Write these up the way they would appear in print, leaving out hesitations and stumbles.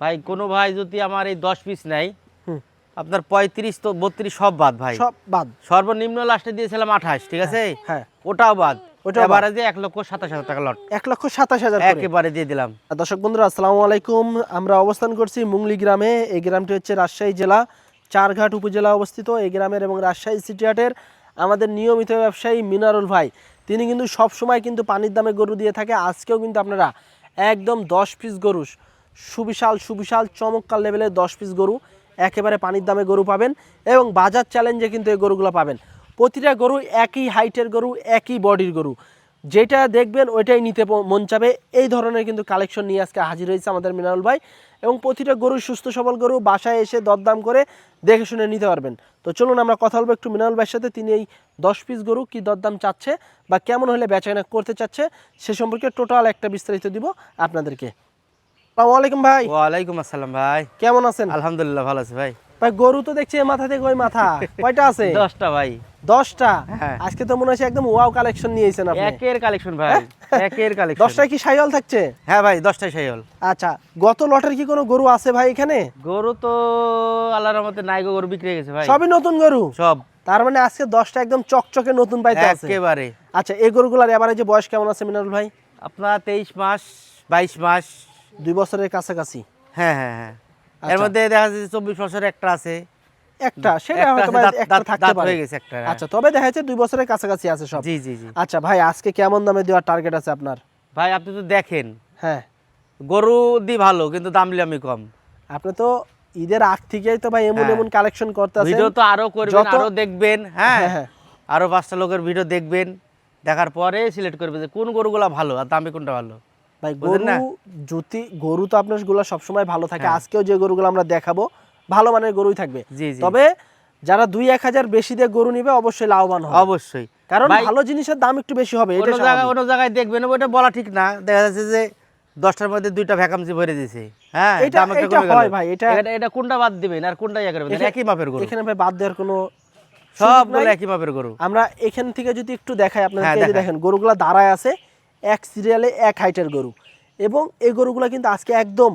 ভাই কোনো ভাই যদি আমার এই 10 পিস নেয় আপনার 35 তো 32 সব বাদ ভাই, সব বাদ। সর্বনিম্ন লাস্টে দিয়েছিলাম 28, ঠিক আছে? হ্যাঁ ওটাও বাদ, ওটাও বাদ। এবারে যে 1,27,000 টাকা লট 1,27,000 করে একেবারে দিয়ে দিলাম। দর্শক বন্ধুরা আসসালামু আলাইকুম। আমরা অবস্থান করছি মুংলি গ্রামে। এই গ্রামটি হচ্ছে রাজশাহী জেলা চারঘাট উপজেলা অবস্থিত। এই গ্রামের এবং রাজশাহী সিটি হাটের আমাদের নিয়মিত ব্যবসায়ী মিনারুল ভাই, তিনি কিন্তু সব সময় কিন্তু পানির দামে গরু দিয়ে থাকে। আজকেও কিন্তু আপনারা একদম 10 পিস গরু, সুবিশাল চমৎকার লেভেলের 10 পিস গরু একেবারে পানির দামে গরু পাবেন এবং বাজার চ্যালেঞ্জে কিন্তু এই গরুগুলো পাবেন। প্রতিটা গরু একই হাইটের গরু, একই বডির গরু, যেটা দেখবেন ওইটাই নিতে মন চাবে। এই ধরনের কিন্তু কালেকশন নিয়ে আজকে হাজির হয়েছে আমাদের মিনারুল ভাই, এবং প্রতিটা গরু সুস্থ সবল গরু, বাসায় এসে দরদাম করে দেখে শুনে নিতে পারবেন। তো চলুন আমরা কথা বলবো একটু মিনারুল ভাইয়ের সাথে। তিনি এই 10 পিস গরু কি দরদাম চাচ্ছে বা কেমন হলে বেচাকেনা করতে চাচ্ছে সে সম্পর্কে টোটাল একটা বিস্তারিত দিব আপনাদেরকে। আসসালামু আলাইকুম ভাই। ওয়ালাইকুম আসসালাম ভাই, কেমন আছেন? আলহামদুলিল্লাহ ভালো আছি ভাই। ভাই গরু তো দেখছি এ মাথা থেকে ওই মাথা, কয়টা আছে? 10টা ভাই। 10টা? হ্যাঁ। আজকে তো মনে হচ্ছে একদম ওয়াও কালেকশন নিয়েছেন আপনি। একের কালেকশন ভাই, একের কালেকশন। 10টা কি শাইওয়াল থাকছে? হ্যাঁ ভাই, 10টাই শাইওয়াল। আচ্ছা, গত লটের কি কোনো গরু আছে ভাই এখানে? গরু তো আল্লাহর রহমতে নাই গো, গরু বিক্রি হয়ে গেছে ভাই, সবই নতুন গরু। সব তার মানে আজকে 10টা একদম চকচকে নতুন পাইতে আছে একেবারে। আচ্ছা, এই গরুগুলার এভারেজে বয়স কেমন আছে মিনারুল ভাই? আপনার 23 মাস 22 মাস। 2 বছরের কাছাকাছি। হ্যাঁ হ্যাঁ হ্যাঁ। এর আচ্ছা। মধ্যে দেখা যাচ্ছে 24 বছরের একটা আছে। একটা সেটা একটা হয়তো আছে, বা দাঁত- একটা দাঁত- থাকতে দাঁত পারে। হয়ে গেছে একটা। আচ্ছা, তবে দেখা যাচ্ছে 2 বছরের কাছাকাছি আছে সব। জি জি জি। আচ্ছা ভাই, আজকে কেমন দামে দেওয়ার টার্গেট আছে আপনার? ভাই আপনি তো দেখেন হ্যাঁ, গরু দি ভালো কিন্তু দাম আমি কম। আপনি তো ঈদের আগ থেকেই তো ভাই এমন হ্যাঁ। এমন কালেকশন করতেছেন। ভিডিও তো আরো করবেন, যত- আরো দেখবেন। হ্যাঁ হ্যাঁ, হ্যাঁ। আরো 5টা লোকের ভিডিও দেখবেন, দেখার পরে সিলেক্ট করবে যে কোন গরুগুলা ভালো আর দামে কোনটা ভালো। ভাই বুঝলেন না? গরু তো আপনার গুলা সবসময় ভালো থাকে। হ্যাঁ। আজকেও যে গরুগুলো আমরা দেখাবো ভালো মানের গরুই থাকবে। জি জি। তবে যারা 2-1 হাজার বেশি দিয়ে গরু নিবে অবশ্যই লাভবান হবে, অবশ্যই, কারণ ভাই, ভালো জিনিসের দাম একটু বেশি হবে। এটা অন্য জায়গায় দেখবেন ওটা বলা ঠিক না। দেখা যাচ্ছে যে 10টার মধ্যে 2টা ভ্যাকান্সি ভরে দিয়েছে। হ্যাঁ, এটা দাম একটা এটা কমে গেল। হয় ভাই, এটা এটা কোনটা বাদ দিবেন আর কোনটা ইয়া করবেন? একই মাপের গরু, এখানে ভাই বাদ দেওয়ার কোনো সবগুলো একই মাপের গরু। আমরা এখান থেকে যদি একটু দেখাই আপনাদের, হ্যাঁ, এই যে দেখান। দেখেন গরুগুলা দাঁড়ায় আছে এক সিরিয়ালে, এক হাইটের গরু, এবং এই গরুগুলা কিন্তু আজকে একদম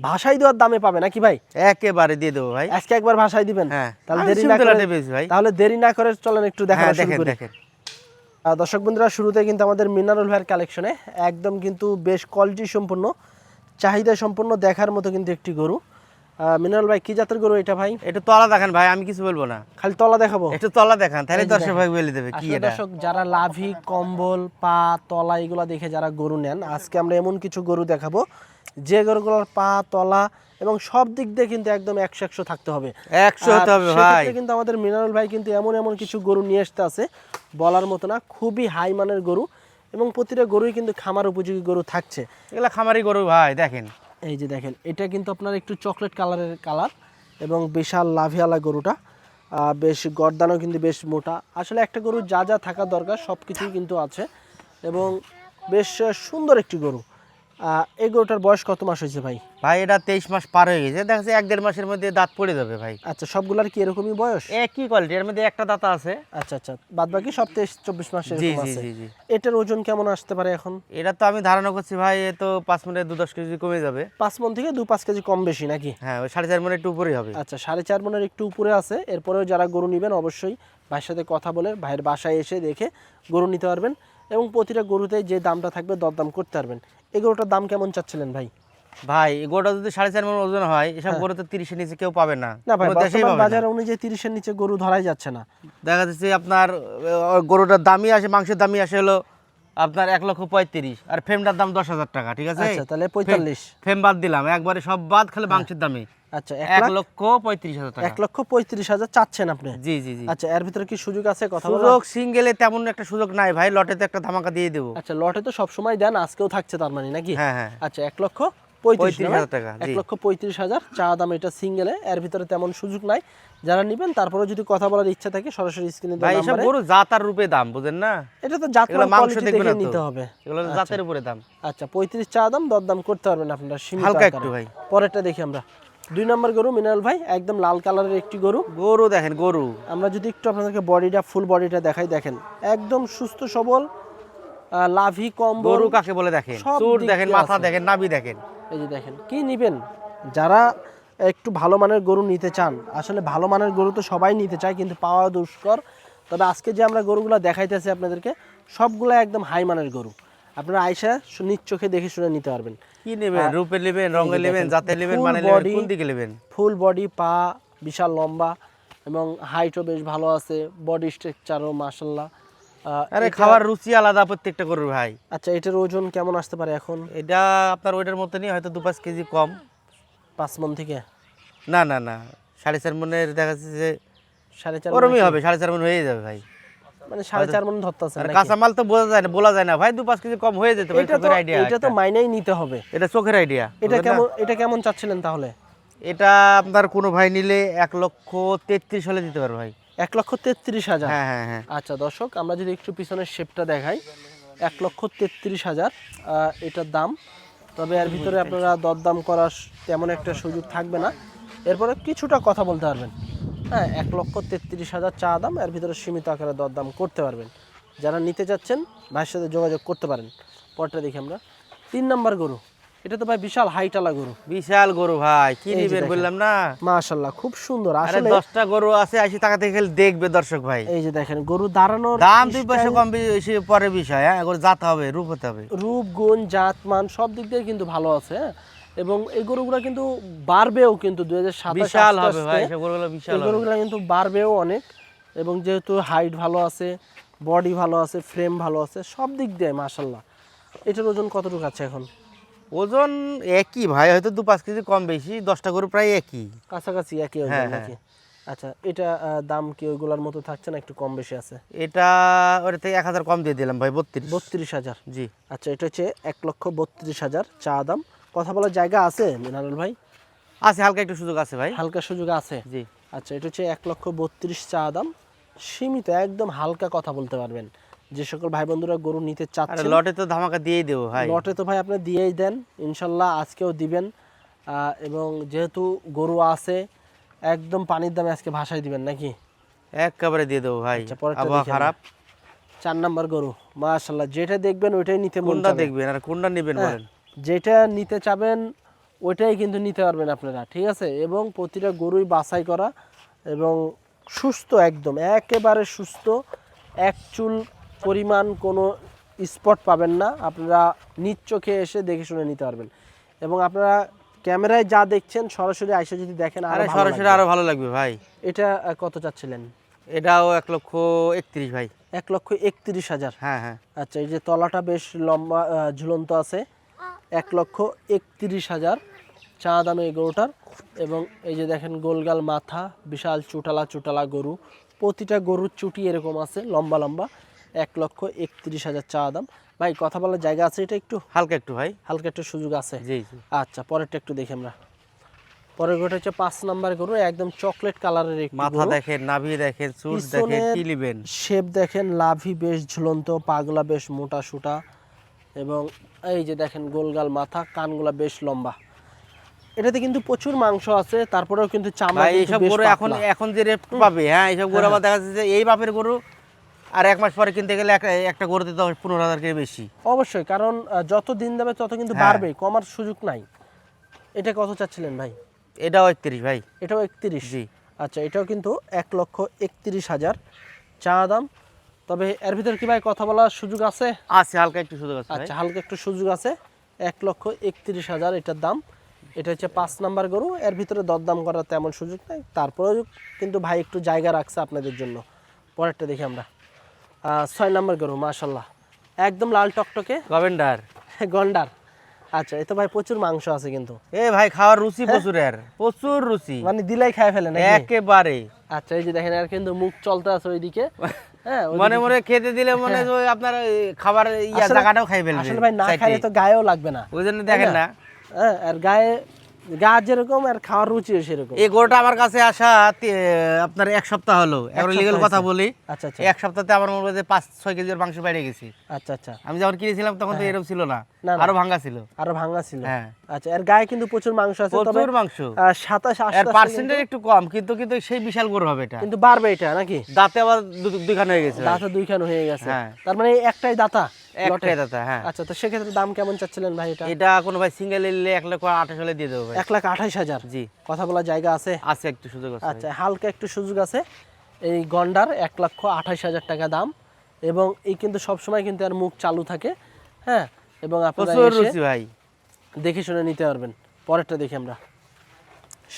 ভাষাই দেওয়ার দামে পাবে নাকি ভাই? একেবারে দিয়ে দেবো ভাই। আজকে একবার ভাষাই দিবেন। হ্যাঁ, তাহলে আমি দেরি না simple করে আটে বেশি ভাই। তাহলে দেরি না করে চলেন একটু দেখা হ্যাঁ, শুরু দেখেন করি। দেখেন। দর্শক বন্ধুরা, শুরুতে কিন্তু আমাদের মিনারুল ভাইয়ের কালেকশনে একদম কিন্তু বেশ কোয়ালিটি সম্পন্ন, চাহিদা সম্পন্ন, দেখার মতো কিন্তু একটি গরু। মিনারুল ভাই, কি জাতের গরু এটা ভাই? একটু তলা দেখান ভাই, আমি কিছু বলবো না। খালি তলা দেখাবো? একটু তলা দেখান, তাহলে এই যে দর্শক দেখেন। ভাই বলে দেবে কি আসলে এটা। দর্শক, যারা লাভি, কম্বল, পা, তলা এগুলো দেখে যারা গরু নেন, আজকে আমরা এমন কিছু গরু দেখাবো যে গরুগুলোর পা, তলা এবং সব দিক দিয়ে কিন্তু একদম 100 থাকতে হবে। 100 হতে হবে ভাই। সেক্ষেত্রে কিন্তু আমাদের মিনারুল ভাই কিন্তু এমন কিছু গরু নিয়ে আসতে আছে বলার মতো না, খুবই হাই মানের গরু, এবং প্রতিটা গরুই কিন্তু খামার উপযোগী গরু থাকছে। এগুলা খামারি গরু ভাই, দেখেন। এই যে দেখেন, এটা কিন্তু আপনার একটু চকলেট কালারের কালার এবং বিশাল লাভিয়ালা গরুটা। বেশ গর্দানও কিন্তু বেশ মোটা। আসলে একটা গরু যা যা থাকা দরকার সব কিছুই কিন্তু আছে, এবং বেশ সুন্দর একটি গরু। এই গরুটার বয়স কত মাস হয়েছে ভাই? ভাই এটা 23 মাস পার হয়ে গেছে, দেখা যাচ্ছে 1-1.5 মাসের মধ্যে দাঁত পড়ে যাবে ভাই। আচ্ছা, সবগুলার কি এরকমই বয়স? একই কোয়ালিটি, এর মধ্যে একটা দাঁত আছে। আচ্ছা আচ্ছা, বাদ বাকি সব 23-24 মাসের জি এরকম জি আছে। জি জি। এটার ওজন কেমন আসতে পারে এখন? এটা তো আমি ধারণা করছি ভাই, এ তো 5 মিনিটে 2-10 কেজি কমে যাবে। 5 মণ থেকে 2-5 কেজি কম বেশি নাকি? হ্যাঁ, ওই 4.5 মণ একটু উপরেই হবে। আচ্ছা, 4.5 মণের একটু উপরে আছে। এরপরেও যারা গরু নেবেন অবশ্যই ভাইয়ের সাথে কথা বলে ভাইয়ের বাসায় এসে দেখে গরু নিতে পারবেন, এবং প্রতিটা গরুতে যে দামটা থাকবে দরদাম করতে পারবেন। এই গরুটার দাম কেমন চাচ্ছিলেন ভাই? ভাই এই গরুটা যদি 4.5 মণ ওজন হয়, এসব গরু তো 30-এর নিচে কেউ পাবে না। না ভাই, কোনো দেশেই বর্তমান পাবে না। বাজার অনুযায়ী 30-এর নিচে গরু ধরাই যাচ্ছে না। দেখা যাচ্ছে আপনার গরুটার দামই আসে, মাংসের দামই আসে হলো আপনার 1,35,000, আর ফ্রেমটার দাম 10,000 টাকা, ঠিক আছে? আচ্ছা, তাহলে 45। ফ্রেম বাদ দিলাম, একবারে সব বাদ, খালি মাংসের দামে আচ্ছা, 1,35,000 টাকা। 1,35,000 চাচ্ছেন আপনি? জি জি জি। আচ্ছা, এর ভিতরে কি সুযোগ আছে কথা বলার? সুযোগ সিঙ্গেলে তেমন একটা সুযোগ নাই ভাই, লটে তো একটা ধামাকা দিয়ে দেবো। আচ্ছা, লটে তো সবসময় দেন, আজকেও থাকছে তার মানে নাকি? হ্যাঁ হ্যাঁ। আচ্ছা, 1,35,000 টাকা, জি। 1,35,000 চা দাম এটা সিঙ্গেলে। এর ভিতরে তেমন সুযোগ নাই। যারা নেবেন তারপরে যদি কথা বলার ইচ্ছা থাকে সরাসরি স্ক্রিনে দেওয়া ভাই এসব নম্বরে। গরু জাতার রূপে দাম, বুঝেন না? এটা তো জাত এগুলো মান মাংস কোয়ালিটি দেখবে দেখে না নিতে তো, হবে। এগুলো জাতের উপরে দাম। আচ্ছা, 35 চা দাম, দরদাম করতে পারবেন আপনারা সীমিত হালকা আকারে। একটু ভাই। পরেরটা দেখি আমরা। 2 নম্বর গরু মিনারেল ভাই, একদম লাল কালারের একটি গরু। গরু দেখেন গরু। আমরা যদি একটু আপনাদেরকে বডিটা, ফুল বডিটা দেখাই, দেখেন একদম সুস্থ সবল, লাভি, কম্বল। গরু কাকে বলে দেখেন, সব চুট দিক দেখেন, দিয়ে মাথা আছে। দেখেন, নাভি দেখেন। এই যে দেখেন, কি নিবেন যারা একটু ভালো মানের গরু নিতে চান, আসলে ভালো মানের গরু তো সবাই নিতে চায় কিন্তু পাওয়া দুষ্কর। তবে আজকে যে আমরা গরুগুলো দেখাইতেছি আপনাদেরকে সবগুলো একদম হাই মানের গরু। আপনারা আইসা নিজ চোখে দেখে শুনে নিতে পারবেন। কি নেবেন, রূপে নেবেন, রঙে নেবেন, জাতে নেবেন, ফুল মানে নেবেন, বডি, কোন দিকে নেবেন? ফুল বডি, পা বিশাল লম্বা এবং হাইটও বেশ ভালো আছে, বডি স্ট্রাকচারও মাশাআল্লাহ। আরে খাওয়ার রুচি আলাদা প্রত্যেকটা গরুর ভাই। আচ্ছা, এটার ওজন কেমন আসতে পারে এখন? এটা আপনার ওইটার মতনই, হয়তো 2-5 কেজি কম। 5 মণ থেকে? না না না, 4.5 মনের দেখা যাচ্ছে যে 4.5 ওরমই হবে, 4.5 মন হয়ে যাবে ভাই। মানে 4.5 মণ ধরতেছে আর নাকি? কাঁচামাল তো বলা যায় না ভাই, 2-5 কেজি কম হয়ে যেতে পারে, এটা তো চোখের আইডিয়া। এটা তো মাইনেই নিতে হবে। এটা চোখের আইডিয়া। এটা কেমন চাচ্ছিলেন তাহলে? এটা আপনার কোনো ভাই নিলে 1,33,000 হলে দিতে পারবে ভাই। 1,33,000? হ্যাঁ হ্যাঁ হ্যাঁ। আচ্ছা দর্শক, আমরা যদি একটু পিছনের শেপটা দেখাই, 1,33,000 এটার দাম। তবে এর ভিতরে আপনারা দরদাম করার তেমন একটা সুযোগ থাকবে না, এরপরে কিছুটা কথা বলতে পারবেন। হ্যাঁ, 1,33,000 চা দাম, এর ভিতরে সীমিত আকারে দরদাম করতে পারবেন। যারা নিতে চাচ্ছেন ভাইয়ের সাথে যোগাযোগ করতে পারেন। পরটা দেখি আমরা 3 নাম্বার গরু। এটা তো ভাই বিশাল হাইটালা গরু। বিশাল গরু ভাই, কি এই যে নিবেন দেখেন। বললাম না। মাশাআল্লাহ, খুব সুন্দর আরে আসলে। 10টা গরু আছে, আসি টাকা থেকে খেলে দেখবে দর্শক ভাই। এই যে দেখেন গরু দাঁড়ানোর 2 পয়সা স্টাইল, কম বেশি পরে বিষয়, হ্যাঁ গরু জাত হবে, রূপ হতে হবে। রূপ, গুণ, জাত, মান সব দিক দিয়ে কিন্তু ভালো আছে। হ্যাঁ, এবং এই গরুগুলো কিন্তু বাড়বেও কিন্তু 2027 বিশাল হবে ভাই, সব গরুগুলো বিশাল এই হবে। গরুগুলো কিন্তু বাড়বেও অনেক। এবং যেহেতু হাইট ভালো আছে, বডি ভালো আছে, ফ্রেম ভালো আছে, সব দিক দিয়ে মাশাআল্লাহ। এটার ওজন কতটুকু আছে এখন? ওজন একই ভাই, হয়তো 2-5 কেজি কম বেশি, 10টা গরু প্রায় একই। কাছাকাছি একই ওজন হ্যাঁ, নাকি? আচ্ছা, এটা দাম কি ওইগুলোর মতো থাকছে না একটু কম বেশি আছে? এটা ওর থেকে 1000 কম দিয়ে দিলাম ভাই, 32। 32,000? জি। আচ্ছা, এটা হচ্ছে 1,32,000 চা দাম। কথা বলার জায়গা আছে মিনারুল ভাই? আছে, হালকা একটু সুযোগ আছে ভাই। হালকা সুযোগ আছে? জি। আচ্ছা, এটা হচ্ছে 1,32,000 চা দাম। সীমিত একদম হালকা কথা বলতে পারবেন। যে সকল ভাই বন্ধুরা গরু নিতে আরে চাচ্ছেন, লটে তো ধামাকা দিয়েই দেবো ভাই। লটে তো ভাই আপনি দিয়েই দেন ইনশাল্লাহ, আজকেও দিবেন। এবং যেহেতু গরু আছে, একদম পানির দামে আজকে ভাসাই দিবেন নাকি? একেবারে দিয়ে দেবো ভাই। আচ্ছা, পরেরটা আবহাওয়া দেখি খারাপ। 4 নাম্বার গরু। মাশাআল্লাহ, যেটা দেখবেন ওইটাই নিতে মন কোনটা চাবে। দেখবেন আর কোনটা নেবেন হ্যাঁ, বলেন? যেটা নিতে চাবেন ওইটাই কিন্তু নিতে পারবেন আপনারা, ঠিক আছে? এবং প্রতিটা গরুই বাছাই করা এবং সুস্থ, একদম একেবারে সুস্থ, এক চুল পরিমাণ কোনো স্পট পাবেন না। আপনারা নিজ চোখে এসে দেখে শুনে নিতে পারবেন। এবং আপনারা ক্যামেরায় যা দেখছেন সরাসরি আইসা যদি দেখেন আরে আরো ভালো সরাসরি লাগবে। আরো ভালো লাগবে ভাই। এটা কত চাচ্ছিলেন? এটাও 1,31,000 ভাই। 1,31,000? হ্যাঁ হ্যাঁ। আচ্ছা, এই যে তলাটা বেশ লম্বা ঝুলন্ত আছে, 1,31,000 চা দামে এই গরুটার। এবং এই যে দেখেন গোলগাল মাথা, বিশাল চুটালা চুটালা গরু, প্রতিটা গরুর চুটি এরকম আছে লম্বা লম্বা। 1,31,000 চা দাম। ভাই কথা বলার জায়গা আছে এটা একটু? হালকা একটু ভাই। হালকা একটু সুযোগ আছে? জি জি। আচ্ছা, পরেরটা একটু দেখি আমরা। পরের গরুটা হচ্ছে 5 নাম্বার গরু, একদম চকলেট কালারের একটি মাথা গরু। দেখেন, নাভি দেখেন, চুট দেখেন, কি নেবেন? শেপ দেখেন, লাভি বেশ ঝুলন্ত, পাগলা বেশ মোটা সুটা, এবং এই যে দেখেন গোলগাল মাথা, কানগুলা বেশ লম্বা। এটাতে কিন্তু প্রচুর মাংস আছে, তারপরেও কিন্তু চামড়া ভাই কিন্তু এইসব বেশ গরু এখন পাতলা। এখন যে রেট পাবে, হ্যাঁ এইসব গরু আবার দেখা যাচ্ছে যে এই বাপের গরু আর 1 মাস পরে কিনতে গেলে একটা গরুতে তো 15,000 করে বেশি। অবশ্যই, কারণ যত দিন যাবে তত কিন্তু হ্যাঁ। বাড়বে, কমার সুযোগ নাই। এটা কত চাচ্ছিলেন ভাই? এটাও 31 ভাই। এটাও 31? জি। আচ্ছা, এটাও কিন্তু 1,31,000 চা দাম। তবে এর ভিতরে কি ভাই কথা বলার সুযোগ আছে? আছে, হালকা একটু সুযোগ আছে ভাই। আচ্ছা, হালকা একটু সুযোগ আছে। 1,31,000 এটার দাম। এটা হচ্ছে 5 নাম্বার গরু, এর ভিতরে দরদাম করার তেমন সুযোগ নেই, তারপরেও কিন্তু ভাই একটু জায়গা রাখছে আপনাদের জন্য। পরেরটা দেখি আমরা। 6 নাম্বার গরু, মাশাল্লাহ একদম লাল টকটকে গভেন্ডার। গন্ডার। আচ্ছা, এ তো ভাই প্রচুর মাংস আছে কিন্তু। এ ভাই খাওয়ার রুচি প্রচুর, এর প্রচুর রুচি, মানে দিলাই খায় ফেলে নাকি? একেবারে। আচ্ছা, এই যে দেখেন আর কিন্তু মুখ চলতে আছে ওইদিকে। হ্যাঁ, মনে মনে খেতে দিলে মনে হয় যে ওই আপনার খাবার আসলে- জায়গাটাও খাই ফেলবে। আসলে ভাই না খাইলে তো গায়েও লাগবে না, ওই জন্য দেখেন না, হ্যাঁ, আর গায়ে গা যেরকম আর খাওয়ার রুচিও সেরকম। এই গরুটা আমার কাছে আসা আপনার 1 সপ্তাহ হলো। এখন লিগ্যাল সপ্তাহ কথা হয়েছে? বলি, আচ্ছা আচ্ছা 1 সপ্তাহে আমার মনে হয় যে 5-6 কেজির মাংস বেড়ে গেছি। আচ্ছা আচ্ছা। আমি যখন কিনেছিলাম তখন তো এরকম ছিল না, না, না। আরো ভাঙা ছিল। আরো ভাঙা ছিল? হ্যাঁ। আচ্ছা, এর গায়ে কিন্তু প্রচুর মাংস আছে, তবে প্রচুর মাংস, 27 এর পার্সেন্টেজ একটু কম, কিন্তু কিন্তু সেই বিশাল গরু হবে এটা। কিন্তু বাড়বে এটা নাকি? দাঁতে আবার দুইখান হয়ে গেছে, দাঁতে দুইখান হয়ে গেছে, হ্যাঁ। তার মানে একটাই দাতা একটাই দাঁতা, হ্যাঁ। আচ্ছা, তো সেক্ষেত্রে দাম কেমন চাচ্ছিলেন ভাই এটা? এটা কোনো ভাই সিঙ্গেল নিলে 1,28,000 হলে দিয়ে দেবো ভাই। 1,28,000? জি, কথা বলার জায়গা আছে? আছে, একটু সুযোগ আছে। আচ্ছা, হালকা একটু সুযোগ আছে। এই গন্ডার 1,28,000 টাকা দাম, এবং এই কিন্তু সবসময় কিন্তু আর মুখ চালু থাকে, হ্যাঁ, এবং আপনারা প্রচুর এসে রুচি ভাই, দেখে শুনে নিতে পারবেন। পরেরটা দেখি আমরা,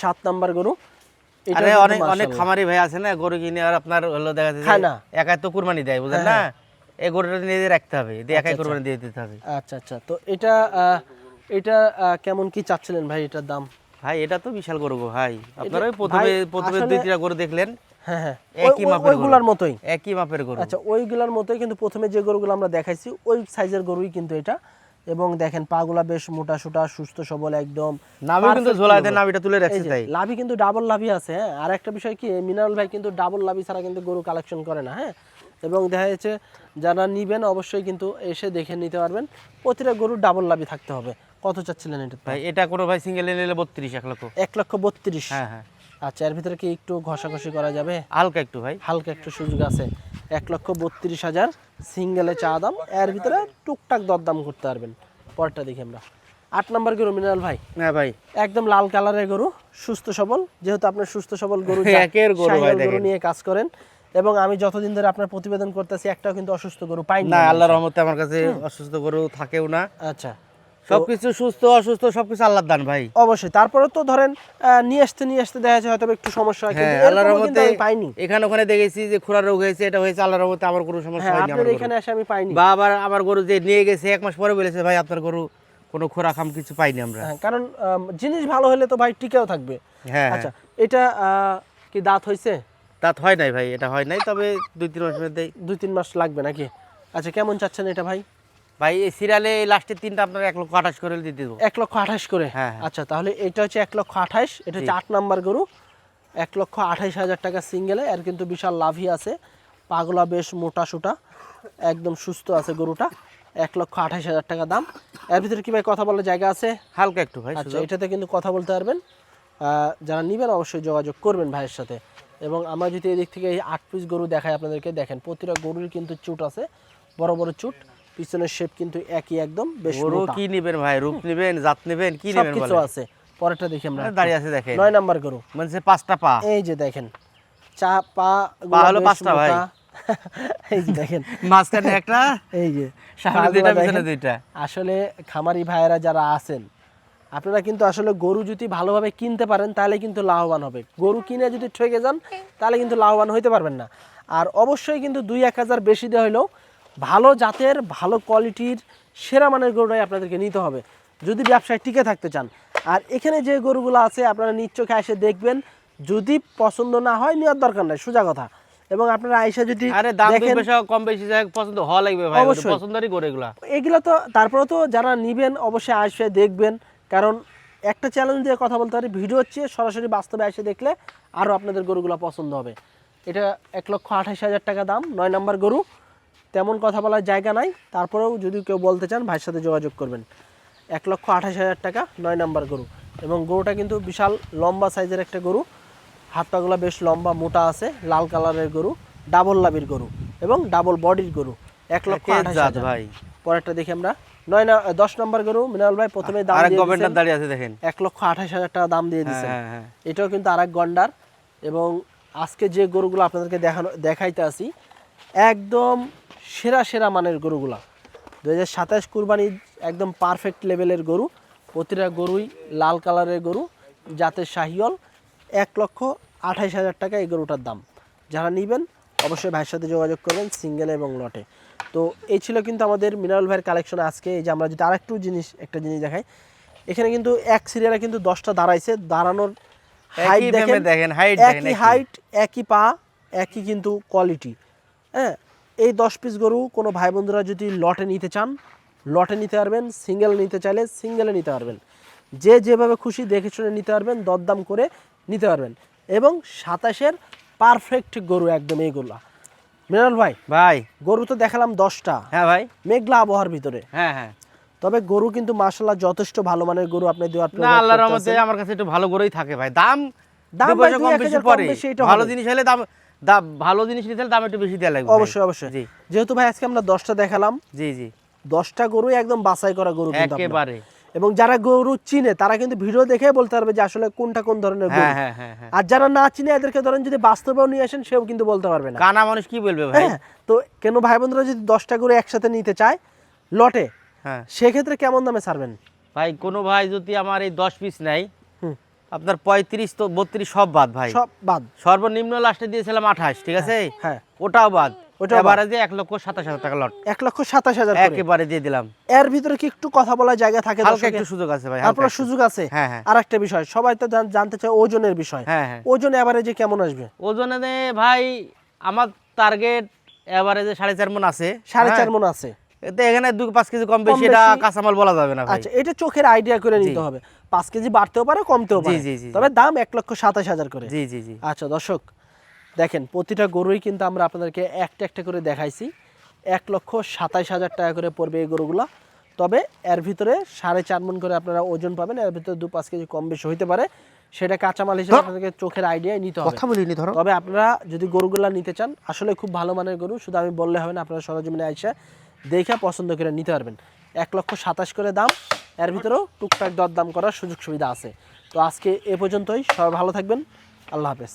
7 নাম্বার গরু। এটা আরে কিন্তু অনেক অনেক মাশাআল্লাহ খামারি ভাই আছে না, গরু কিনে আর আপনার হলো দেখা যাচ্ছে খায় না। একাই তো কুরবানি দেয়, বুঝলেন না, এই গরুটা নিয়ে রাখতে হবে, দিয়ে একাই কুরবানি দিয়ে দিতে হবে। আচ্ছা আচ্ছা, তো এটা এটা কেমন কি চাচ্ছিলেন ভাই এটার দাম? ভাই এটা তো বিশাল গরু গো ভাই, আপনারা ওই ভাই, প্রথমে আসলে- 2-3টা গরু দেখলেন, হ্যাঁ হ্যাঁ, একই মাপের গরু, ওইগুলার মতোই। একই মাপের গরু। আচ্ছা, ওইগুলার মতোই, কিন্তু প্রথমে যে গরুগুলো আমরা দেখাইছি ওই সাইজের গরুই কিন্তু এটা, এবং দেখেন পাগুলা বেশ মোটা সোটা, সুস্থ সবল একদম। নাভি কিন্তু perfect ঝোলায় গরু। দেন, নাভিটা তুলে এই রাখছে যে, তাই। লাভি কিন্তু ডাবল লাভি আছে, হ্যাঁ। আর একটা বিষয় কি, মিনারেল ভাই কিন্তু ডাবল লাভি ছাড়া কিন্তু গরু কালেকশন করে না, হ্যাঁ। এবং দেখা যাচ্ছে যারা নিবেন অবশ্যই কিন্তু এসে দেখে নিতে পারবেন, প্রতিটা গরুর ডাবল লাভি থাকতে হবে। কত চাচ্ছিলেন এটা? ভাই এটা কোনো ভাই সিঙ্গেল নিলে 32, 1,00,000। 1,32,000? হ্যাঁ হ্যাঁ, আচ্ছা, এর ভিতরে কি একটু ঘষাঘষি করা যাবে? হালকা একটু ভাই, হালকা একটু সুযোগ আছে। 1,32,000 সিঙ্গেলে চা দাম, এর ভিতরে টুকটাক দরদাম করতে পারবেন। পরটা দেখি আমরা, 8 নাম্বার গরু মিনারেল ভাই। হ্যাঁ ভাই, একদম লাল কালারের গরু, সুস্থ সবল, যেহেতু আপনার সুস্থ সবল গরু একের গরু ভাই, গরু দেখেন। নিয়ে কাজ করেন, এবং আমি যতদিন ধরে আপনার প্রতিবেদন করতেছি একটাও কিন্তু অসুস্থ গরু পাইনি না আমি। আল্লাহর রহমতে আমার কাছে অসুস্থ গরু থাকেও না, আচ্ছা, সবকিছু সুস্থ অসুস্থ সবকিছু আল্লাহর দান ভাই। অবশ্যই। তারপরে তো ধরেন নিয়ে আসতে দেখা যাচ্ছে হয়তো একটু সমস্যা হয়, কিন্তু হ্যাঁ, আল্লাহর এরকমও কিন্তু রহমতে আমি পাইনি। এখানে ওখানে দেখেছি যে খুরা রোগ হয়েছে, এটা হয়েছে, আল্লাহর রহমতে আমার কোনো সমস্যা হ্যাঁ, হয়নি। আপনার আমার গরু এখানে এসে আমি পাইনি। বা আবার আমার গরু যে নিয়ে গেছে 1 মাস পরে বলেছে ভাই আপনার গরু কোনো খোরা খাম কিছু পাইনি আমরা। হ্যাঁ, কারণ জিনিস ভালো হলে তো ভাই টিকেও থাকবে। হ্যাঁ আচ্ছা, এটা কি দাঁত হইছে? দাঁত হয় নাই ভাই, এটা হয় নাই, তবে 2-3 মাসের মধ্যেই। 2-3 মাস লাগবে নাকি? আচ্ছা, কেমন চাচ্ছেন এটা ভাই? ভাই এই সিরিয়ালে লাস্টের 3টা আপনার 1,28,000 করে দিয়ে দেবো। 1,28,000 করে? হ্যাঁ, হ্যাঁ। আচ্ছা, তাহলে এটা হচ্ছে 1,28,000, এটা হচ্ছে 8 নাম্বার গরু। 1,28,000 টাকা সিঙ্গেলে, এর কিন্তু বিশাল লাভই আছে, পাগলা বেশ মোটা সোটা, একদম সুস্থ আছে গরুটা। 1,28,000 টাকা দাম। এর ভিতরে কি ভাই কথা বলার জায়গা আছে? হালকা একটু ভাই আচ্ছা, সুযোগ। এটাতে কিন্তু কথা বলতে পারবেন। যারা নিবেন অবশ্যই যোগাযোগ করবেন ভাইয়ের সাথে। এবং আমরা যদি এদিক থেকে এই 8 পিস গরু দেখাই আপনাদেরকে, দেখেন প্রতিটা গরুর কিন্তু চুট আছে, বড় বড় চুট, পিছনের শেপ কিন্তু একই, একদম বেশ গরু মোটা, কি নিবেন ভাই, রূপ নিবেন, জাত নিবেন, কি নিবেন সবকিছু বলেন? আছে। পরেরটা দেখি আমরা, দাঁড়িয়ে আছে দেখেন, 9 নাম্বার গরু। মানে 5টা পা, এই যে দেখেন, চা পা পা হলো 5টা ভাই। এই যে দেখেন, মাঝখানে একটা, এই যে সামনে পাগুলা 2টা পিছনে দেখেন। 2টা। আসলে খামারি ভাইয়েরা যারা আছেন, আপনারা কিন্তু আসলে গরু যদি ভালোভাবে কিনতে পারেন তাহলে কিন্তু লাভবান হবে। গরু কিনে যদি ঠকে যান তাহলে কিন্তু লাভবান হইতে পারবেন না। আর অবশ্যই কিন্তু 2-1 হাজার বেশি দেওয়া হলেও ভালো জাতের, ভালো কোয়ালিটির, সেরা মানের গরুটাই আপনাদেরকে নিতে হবে যদি ব্যবসায় টিকে থাকতে চান। আর এখানে যে গরুগুলো আছে আপনারা নিজ চোখে এসে দেখবেন, যদি পছন্দ না হয় নেওয়ার দরকার নাই, সোজা কথা। এবং আপনারা আইসা যদি আরে দাম দুই দেখেন, পয়সা কম বেশি যাক, পছন্দ হওয়া লাগবে ভাই, অবশ্যই। পছন্দেরই করে এগুলা। এগুলো তো তারপরে তো যারা নিবেন অবশ্যই আসবে দেখবেন, কারণ একটা চ্যালেঞ্জ দিয়ে কথা বলতে পারি, ভিডিও হচ্ছে সরাসরি বাস্তবে এসে দেখলে আরও আপনাদের গরুগুলো পছন্দ হবে। এটা 1,28,000 টাকা দাম, 9 নাম্বার গরু। তেমন কথা বলার জায়গা নাই, তারপরেও যদি কেউ বলতে চান ভাইয়ের সাথে যোগাযোগ করবেন। 1,28,000 টাকা 9 নাম্বার গরু। এবং গরুটা কিন্তু বিশাল লম্বা সাইজের একটা গরু, হাত পাগুলা বেশ লম্বা মোটা আছে, লাল কালারের গরু, ডাবল লাভির গরু এবং ডাবল বডির গরু। 1,28,000 ভাই। পরেরটা দেখি আমরা, 10 নম্বর গরু মিনাল ভাই প্রথমে দাম আরেক দিয়ে গভর্নমেন্ট দিয়েছেন দাঁড়িয়ে আছে দেখেন, 1,28,000 টাকা দাম দিয়ে দিয়েছেন। হ্যাঁ হ্যাঁ, এটাও কিন্তু আরেক গন্ডার। এবং আজকে যে গরুগুলো আপনাদেরকে দেখাইতে আসি একদম সেরা সেরা মানের গরুগুলা, 2027 কুরবানি একদম পারফেক্ট লেভেলের গরু। প্রতিটা গরুই লাল কালারের গরু, জাতের শাহিওয়াল। 1,28,000 টাকা এই গরুটার দাম। যারা নেবেন অবশ্যই ভাইয়ের সাথে যোগাযোগ করবেন, সিঙ্গেল এবং লটে। তো এই ছিল কিন্তু আমাদের মিনারেল ভাইয়ের কালেকশন আজকে। এই যে আমরা যদি আরেকটু একটা জিনিস দেখাই, এখানে কিন্তু এক সিরিয়ালে কিন্তু 10টা দাঁড়াইছে, দাঁড়ানোর হাইট দেখেন, হাইট একই হাইট, একই পা, একই কিন্তু কোয়ালিটি। হ্যাঁ, এই 10 পিস গরু কোনো ভাই বন্ধুরা যদি লটে নিতে চান লটে নিতে পারবেন, সিঙ্গেল নিতে চাইলে সিঙ্গেলে নিতে পারবেন, যে যেভাবে খুশি দেখে শুনে নিতে পারবেন, দরদাম করে নিতে পারবেন। এবং 27-এর পারফেক্ট গরু একদম এইগুলা। মিনাল ভাই, ভাই, গরু তো দেখালাম 10টা, হ্যাঁ ভাই, মেঘলা আবহাওয়ার ভিতরে। হ্যাঁ হ্যাঁ, তবে গরু কিন্তু মাশাআল্লাহ যথেষ্ট ভালো মানের গরু আপনি দেওয়ার না আল্লাহর রহমতে আমার কাছে একটু ভালো গরুই থাকে ভাই। দাম দাম দুই পয়সা ভাই কম 2-1 বেশি হাজার পরে, কম বেশি এটা ভালো হবে। জিনিস হলে দাম ভালো জিনিস নিতে হলে দাম একটু বেশি দেওয়া লাগবে ভাই। অবশ্যই অবশ্যই। জি যেহেতু ভাই আজকে আমরা 10টা দেখালাম, জি জি 10টা গরু একদম বাছাই করা গরু কিন্তু আপনার। একেবারে। এবং যারা গরু চিনে তারা কিন্তু ভিডিও দেখে বলতে পারবে যে আসলে কোনটা কোন ধরনের গরু। হ্যাঁ হ্যাঁ হ্যাঁ হ্যাঁ। আর যারা না চিনে এদেরকে ধরেন যদি বাস্তবেও নিয়ে আসেন সেও কিন্তু বলতে পারবে না। কানা মানুষ কি বলবে ভাই? হ্যাঁ, তো কেন ভাই বোনরা যদি 10টা গরু একসাথে নিতে চায় লটে, হ্যাঁ সেক্ষেত্রে কেমন দামে ছাড়বেন? ভাই কোনো ভাই যদি আমার এই 10 পিস নেয়, হুম। আপনার 35 তো 32 সব বাদ ভাই। সব বাদ। সর্বনিম্ন লাস্টে দিয়েছিলাম 28, ঠিক আছে? হ্যাঁ, ওটাও বাদ। ওটাও বাদ। এবারে যে 1,27,000 টাকা লট 1,27,000 করে। একেবারে দিয়ে দিলাম। এর ভিতরে কি একটু কথা বলার জায়গা থাকে হালকা দর্শকের? একটু সুযোগ আছে ভাই, তারপরে হালকা একটু। সুযোগ আছে। হ্যাঁ হ্যাঁ আর একটা বিষয় সবাই তো জানতে চায় ওজনের বিষয়। হ্যাঁ হ্যাঁ। ওজন এভারেজে কেমন আসবে? ওজনে ভাই আমার টার্গেট এভারেজে 4.5 মণ আছে। 4.5 মণ আছে। এতে এখানে 2-5 কেজি কম বেশি কম এটা বেশি। কাঁচামাল বলা যাবে না ভাই। আচ্ছা, এটা চোখের আইডিয়া করে নিতে হবে। 5 কেজি বাড়তেও পারে কমতেও জি পারে। জি জি তবে দাম 1,27,000 করে। জি জি জি আচ্ছা দর্শক, দেখেন প্রতিটা গরুই কিন্তু আমরা আপনাদেরকে একটা একটা করে দেখাইছি। 1,27,000 টাকা করে পড়বে এই গরুগুলা। তবে এর ভিতরে 4.5 মণ করে আপনারা ওজন পাবেন। এর ভিতরে 2-5 কেজি কম বেশি হইতে পারে, সেটা কাঁচামাল হিসেবে আপনাদেরকে চোখের আইডিয়াই নিতে হবে। কথা বলিনি ধরো। তবে আপনারা যদি গরুগুলা নিতে চান, আসলে খুব ভালো মানের গরু, শুধু আমি বললে হবে না, আপনারা সরজমিনে আইসা দেখে পছন্দ করে নিতে পারবেন। 1,27,000 করে দাম, এর ভিতরেও টুকটাক দরদাম করার সুযোগ সুবিধা আছে। তো আজকে এ পর্যন্তই, সবাই ভালো থাকবেন, আল্লাহ হাফেজ।